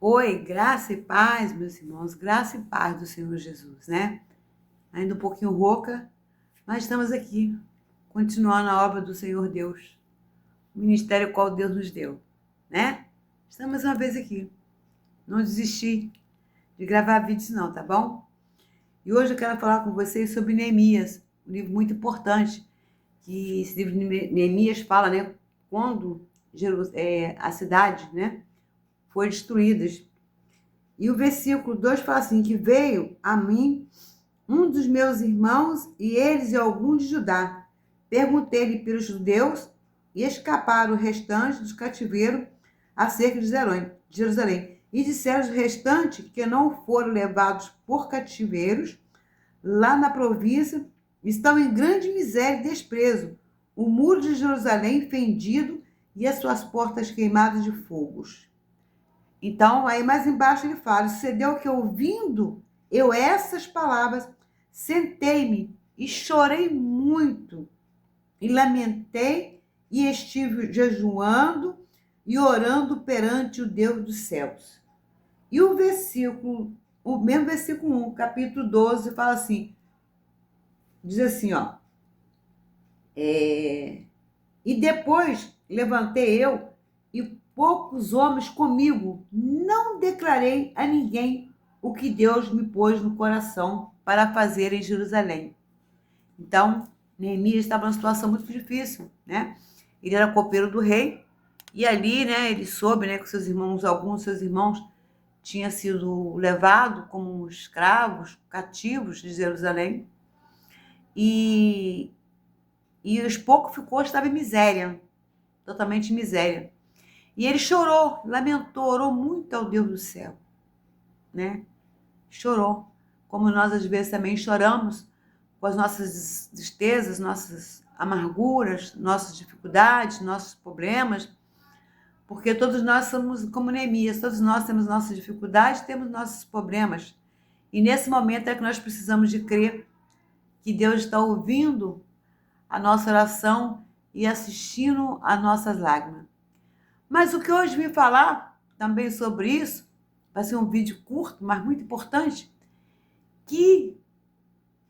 Oi, graça e paz, meus irmãos, graça e paz do Senhor Jesus, né? Ainda um pouquinho rouca, mas estamos aqui, continuando a obra do Senhor Deus, o ministério qual Deus nos deu, né? Estamos uma vez aqui, não desisti de gravar vídeos não, tá bom? E hoje eu quero falar com vocês sobre Neemias, um livro muito importante, que esse livro de Neemias fala, né? Quando a cidade, né, foi destruída. E o versículo 2 fala assim, que veio a mim um dos meus irmãos e eles e algum de Judá. Perguntei-lhe pelos judeus e escaparam o restante dos cativeiros acerca de Jerusalém. E disseram os restantes que não foram levados por cativeiros lá na província estão em grande miséria e desprezo. O muro de Jerusalém fendido e as suas portas queimadas de fogos. Então, aí mais embaixo ele fala, sucedeu que ouvindo eu essas palavras, sentei-me e chorei muito, e lamentei, e estive jejuando e orando perante o Deus dos céus. E o mesmo versículo 1, capítulo 12, fala assim, diz assim, ó, e depois levantei eu e poucos homens comigo, não declarei a ninguém o que Deus me pôs no coração para fazer em Jerusalém. Então, Neemias estava numa situação muito difícil, né? Ele era copeiro do rei e ali, né, ele soube, né, que seus irmãos, alguns de seus irmãos tinham sido levados como escravos, cativos de Jerusalém. E os poucos ficou, estava em miséria, totalmente em miséria. E ele chorou, lamentou, orou muito ao Deus do céu, né? Chorou, como nós às vezes também choramos com as nossas tristezas, nossas amarguras, nossas dificuldades, nossos problemas, porque todos nós somos como Neemias, todos nós temos nossas dificuldades, temos nossos problemas. E nesse momento é que nós precisamos de crer que Deus está ouvindo a nossa oração e assistindo às nossas lágrimas. Mas o que hoje vim falar também sobre isso, vai ser um vídeo curto, mas muito importante, que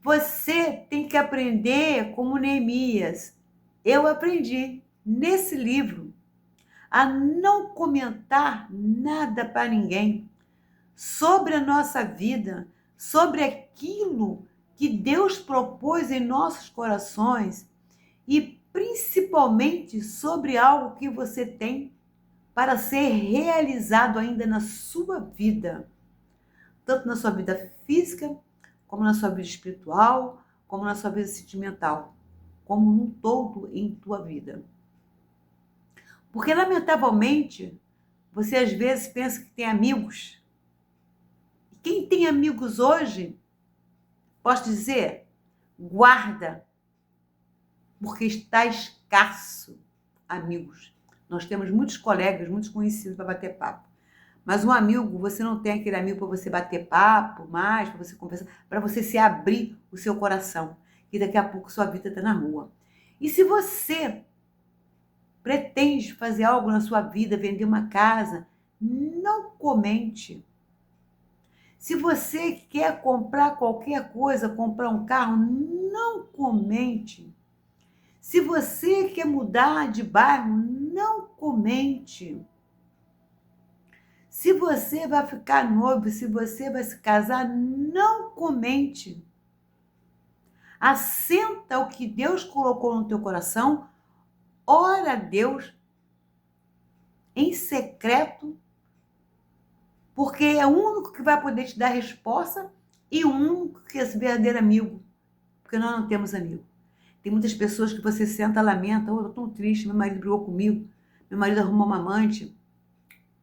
você tem que aprender como Neemias. Eu aprendi nesse livro a não comentar nada para ninguém sobre a nossa vida, sobre aquilo que Deus propôs em nossos corações e principalmente sobre algo que você tem para ser realizado ainda na sua vida, tanto na sua vida física, como na sua vida espiritual, como na sua vida sentimental, como num todo em tua vida. Porque, lamentavelmente, você às vezes pensa que tem amigos. E quem tem amigos hoje, posso dizer, guarda, porque está escasso amigos. Nós temos muitos colegas, muitos conhecidos para bater papo. Mas um amigo, você não tem aquele amigo para você bater papo mais, para você conversar, para você se abrir o seu coração. E daqui a pouco sua vida está na rua. E se você pretende fazer algo na sua vida, vender uma casa, não comente. Se você quer comprar qualquer coisa, comprar um carro, não comente. Se você quer mudar de bairro, não comente. Se você vai ficar noivo, se você vai se casar, não comente. Assenta o que Deus colocou no teu coração, ora a Deus em secreto, porque é o único que vai poder te dar resposta e o único que é esse verdadeiro amigo, porque nós não temos amigo. Tem muitas pessoas que você senta, lamenta, eu estou tão triste, meu marido brigou comigo, meu marido arrumou uma amante,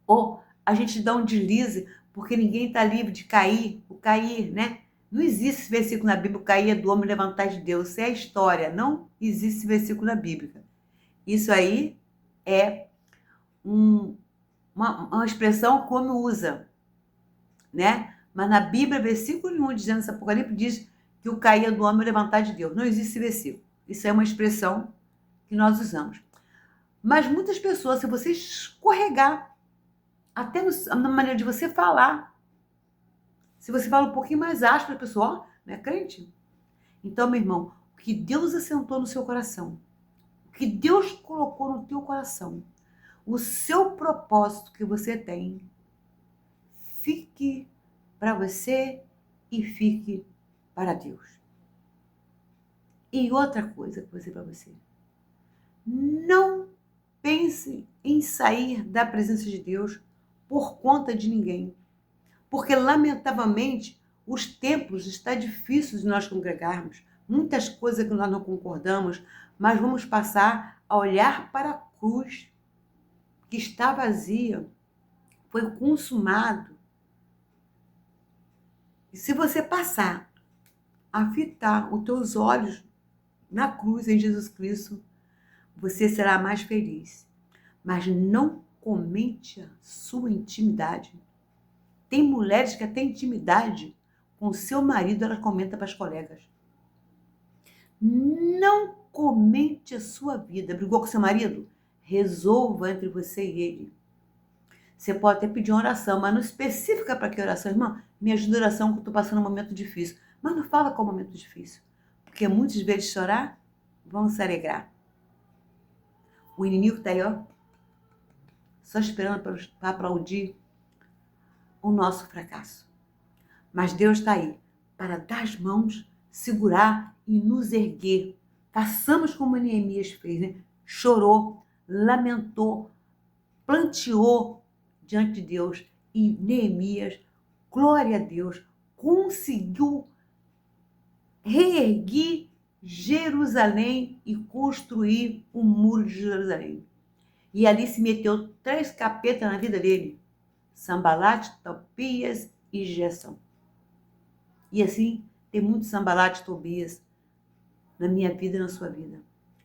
ou a gente dá um deslize, porque ninguém está livre de cair, o cair, né? Não existe esse versículo na Bíblia, o cair é do homem, levantar de Deus. Isso é a história, não existe esse versículo na Bíblia. Isso aí é uma expressão como usa, né? Mas na Bíblia, versículo 1, dizendo esse Apocalipse, diz que o cair é do homem, levantar de Deus. Não existe esse versículo. Isso é uma expressão que nós usamos. Mas muitas pessoas, se você escorregar Até na maneira de você falar. Se você fala um pouquinho mais áspero, a pessoa, ó, não é crente? Então, meu irmão, o que Deus assentou no seu coração, o que Deus colocou no teu coração, o seu propósito que você tem, fique para você e fique para Deus. E outra coisa que eu vou dizer para você, não pense em sair da presença de Deus por conta de ninguém. Porque, lamentavelmente, os templos está difícil de nós congregarmos. Muitas coisas que nós não concordamos, mas vamos passar a olhar para a cruz, que está vazia, foi consumado. E se você passar a fitar os teus olhos na cruz em Jesus Cristo, você será mais feliz. Mas não comente a sua intimidade. Tem mulheres que até intimidade com seu marido, ela comenta para as colegas. Não comente a sua vida. Brigou com seu marido? Resolva entre você e ele. Você pode até pedir uma oração, mas não especifica para que oração. Irmã, me ajuda a oração que eu estou passando um momento difícil. Mas não fala qual momento difícil. Porque muitas vezes chorar, vão se alegrar. O inimigo está aí, ó, só esperando para aplaudir o nosso fracasso. Mas Deus está aí para dar as mãos, segurar e nos erguer. Façamos como Neemias fez, né? Chorou, lamentou, planteou diante de Deus. E Neemias, glória a Deus, conseguiu reerguer Jerusalém e construir o muro de Jerusalém. E ali se meteu 3 capetas na vida dele: Sambalate, Tobias e Gesem. E assim, tem muitos Sambalate e Tobias na minha vida e na sua vida.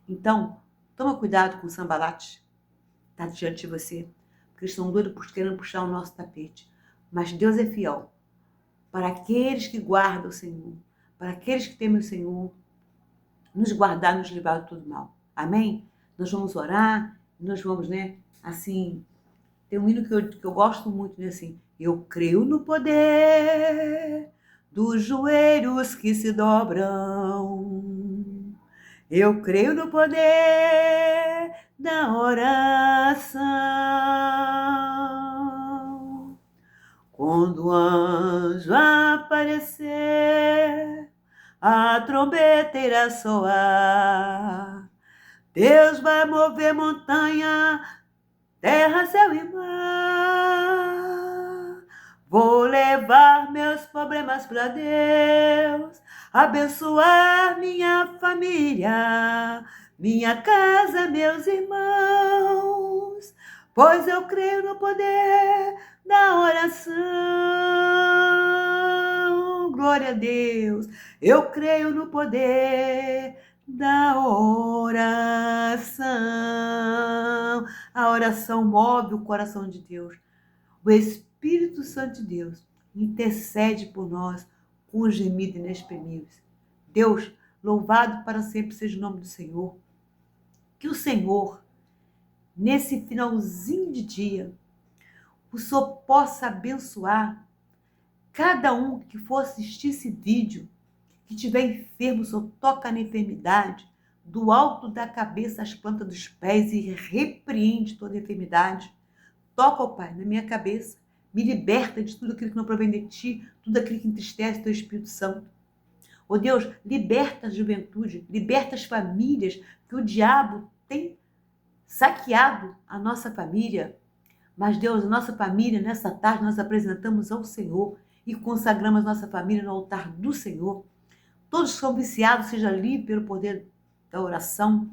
Então, toma cuidado com o Sambalate, está diante de você, porque eles estão doidos querendo puxar o nosso tapete. Mas Deus é fiel para aqueles que guardam o Senhor, para aqueles que temem o Senhor, nos guardar, nos livrar de todo mal. Amém? Nós vamos orar, nós vamos, né, assim, tem um hino que eu gosto muito, né, assim, eu creio no poder dos joelhos que se dobram, eu creio no poder da oração, quando o anjo aparecer, a trombeta irá soar, Deus vai mover montanha, terra, céu e mar. Vou levar meus problemas para Deus, abençoar minha família, minha casa, meus irmãos, pois eu creio no poder da oração. Glória a Deus, eu creio no poder da oração. A oração move o coração de Deus. O Espírito Santo de Deus intercede por nós com gemidos inexprimíveis. Deus, louvado para sempre seja o nome do Senhor. Que o Senhor, nesse finalzinho de dia, o Senhor possa abençoar cada um que for assistir esse vídeo, que estiver enfermo, o Senhor toca na enfermidade, do alto da cabeça às plantas dos pés e repreende toda enfermidade. Toca, ó Pai, na minha cabeça, me liberta de tudo aquilo que não provém de Ti, tudo aquilo que entristece Teu Espírito Santo. Ó Deus, liberta a juventude, liberta as famílias, que o diabo tem saqueado a nossa família. Mas Deus, a nossa família, nessa tarde, nós apresentamos ao Senhor e consagramos nossa família no altar do Senhor. Todos que são viciados, seja livre pelo poder da oração.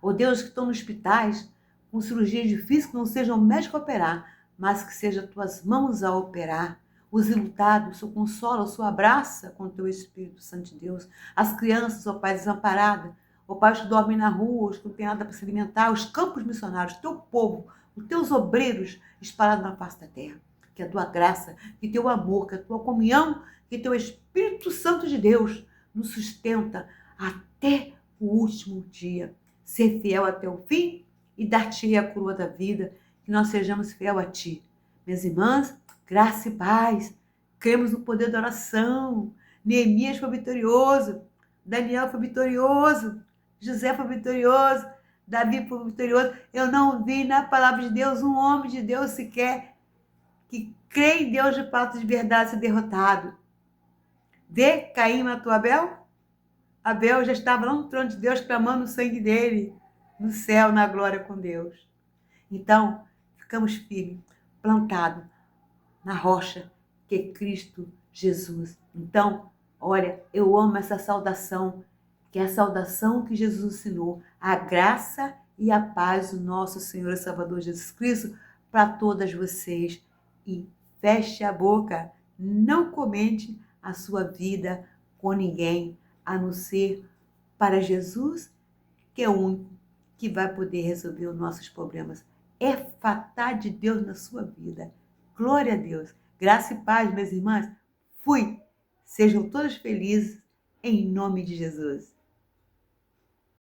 Ó Deus, que estão nos hospitais, com cirurgias difíceis, que não sejam o médico a operar, mas que sejam tuas mãos a operar. Os enlutados, o Senhor consola, o Senhor abraça com o teu Espírito Santo de Deus. As crianças, ó Pai, desamparadas, ó Pai, os que dormem na rua, os que não têm nada para se alimentar, os campos missionários, o teu povo, os teus obreiros espalhados na face da terra. Que a tua graça, que teu amor, que a tua comunhão, que teu Espírito Santo de Deus nos sustenta até o último dia. Ser fiel até o fim e dar-te a coroa da vida, que nós sejamos fiel a Ti. Minhas irmãs, graça e paz. Cremos no poder da oração. Neemias foi vitorioso. Daniel foi vitorioso. José foi vitorioso. Davi foi vitorioso. Eu não vi na palavra de Deus um homem de Deus sequer que crê em Deus de fato de verdade ser derrotado. Vê, Caim matou Abel? Abel já estava lá no trono de Deus clamando o sangue dele, no céu, na glória com Deus. Então, ficamos firmes, plantados na rocha que é Cristo Jesus. Então, olha, eu amo essa saudação, que é a saudação que Jesus ensinou, a graça e a paz do nosso Senhor e Salvador Jesus Cristo para todas vocês. E feche a boca, não comente a sua vida com ninguém, a não ser para Jesus, que é o único que vai poder resolver os nossos problemas. É fatar de Deus na sua vida. Glória a Deus. Graça e paz, minhas irmãs. Fui. Sejam todos felizes em nome de Jesus.